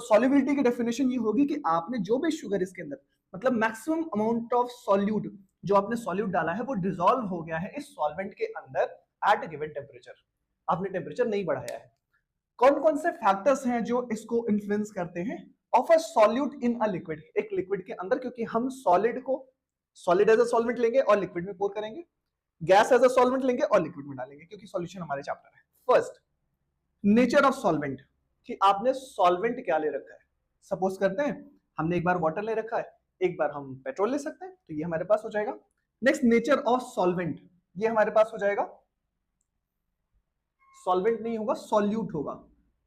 तो सॉल्युबिलिटी की डेफिनेशन ये होगी कि आपने जो भी शुगर इसके अंदर, मतलब मैक्सिमम अमाउंट ऑफ सॉल्यूट जो आपने सॉल्यूट डाला है वो डिसॉल्व हो गया है इस सॉल्वेंट के अंदर एट गिवन टेम्परेचर, आपने टेम्परेचर नहीं बढ़ाया है। कौन कौन से फैक्टर्स हैं जो इसको इन्फ्लुएंस करते हैं of a solute in a liquid, एक लिक्विड के अंदर, क्योंकि हम सॉलिड को सॉलिड एज अ सॉल्वेंट लेंगे और लिक्विड में पोर करेंगे, गैस एज अ सॉल्वेंट लेंगे और लिक्विड में डालेंगे, क्योंकि सॉल्यूशन हमारे चैप्टर है। फर्स्ट, नेचर ऑफ सॉल्वेंट, कि आपने सॉल्वेंट क्या ले रखा है। सपोज करते हैं हमने एक बार वाटर ले रखा है, एक बार हम पेट्रोल ले सकते हैं, तो ये हमारे पास हो जाएगा। नेक्स्ट, नेचर ऑफ सॉल्वेंट, ये हमारे पास हो जाएगा, सॉल्वेंट नहीं होगा सॉल्यूट होगा,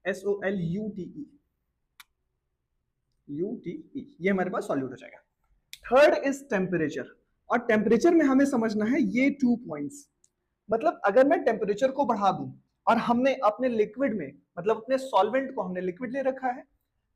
SOLUTE, UTE, ये हमारे पास सॉल्यूट हो जाएगा। थर्ड इज टेम्परेचर, और टेम्परेचर में हमें समझना है ये 2 पॉइंट्स, मतलब अगर मैं टेम्परेचर को बढ़ा दूं और हमने अपने लिक्विड में, मतलब अपने सॉल्वेंट को हमने लिक्विड ले रखा है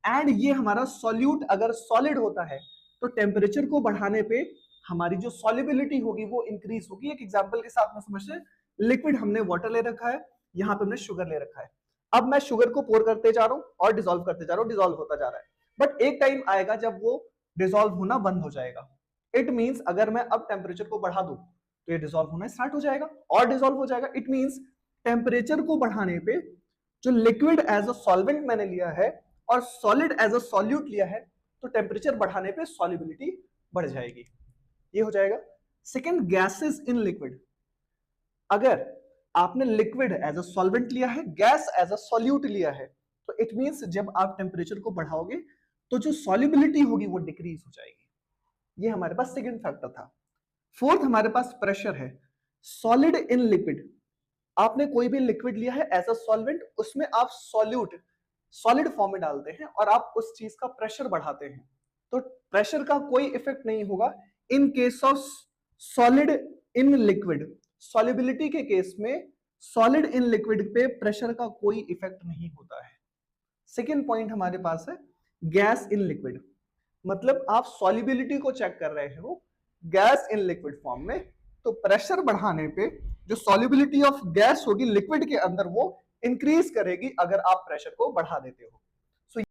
एंड ये हमारा सॉल्यूट अगर सॉलिड होता है, तो टेम्परेचर को बढ़ाने पे हमारी जो सॉल्युबिलिटी होगी वो इंक्रीज होगी। एक एग्जांपल के साथ में समझते हैं, लिक्विड हमने वाटर ले रखा है, यहाँ पे हमने शुगर ले रखा है, अब मैं शुगर को पोर करते जा रहा हूँ और डिसॉल्व करते जा रहा हूँ, डिसॉल्व होता जा रहा है, बट एक टाइम आएगा जब वो डिसॉल्व होना बंद हो जाएगा। इट मींस अगर मैं अब टेम्परेचर को बढ़ा दूं तो ये डिसॉल्व होना स्टार्ट हो जाएगा और डिसॉल्व हो जाएगा। इट मींस टेम्परेचर को बढ़ाने पे जो लिक्विड एज अ सॉल्वेंट मैंने लिया है और सॉलिड एज अ सॉल्यूट लिया है, तो टेम्परेचर बढ़ाने पे सॉल्युबिलिटी बढ़ जाएगी, ये हो जाएगा। सेकेंड, गैसेस इन लिक्विड, अगर आपने लिक्विड एज अ सॉल्वेंट लिया है, गैस एज अ सॉल्यूट लिया है, तो इट मींस जब आप टेम्परेचर को बढ़ाओगे तो जो सॉल्युबिलिटी होगी वो डिक्रीज हो जाएगी। ये हमारे पास सेकेंड फैक्टर था। फोर्थ हमारे पास प्रेशर है, सॉलिड इन लिक्विड, आपने कोई भी लिक्विड लिया है एज अ सॉल्वेंट, उसमें आप सॉल्यूट सॉलिड फॉर्म में डालते हैं और आप उस चीज का प्रेशर बढ़ाते हैं, तो प्रेशर का कोई इफेक्ट नहीं होगा in case of solid in liquid. Solubility के केस में सॉलिड इन लिक्विड पे प्रेशर का कोई इफेक्ट नहीं होता है। सेकेंड पॉइंट हमारे पास है गैस इन लिक्विड, मतलब आप सॉल्युबिलिटी को चेक कर रहे हो गैस इन लिक्विड फॉर्म में, तो प्रेशर बढ़ाने पे जो सॉल्युबिलिटी ऑफ गैस होगी लिक्विड के अंदर वो इंक्रीज करेगी अगर आप प्रेशर को बढ़ा देते हो।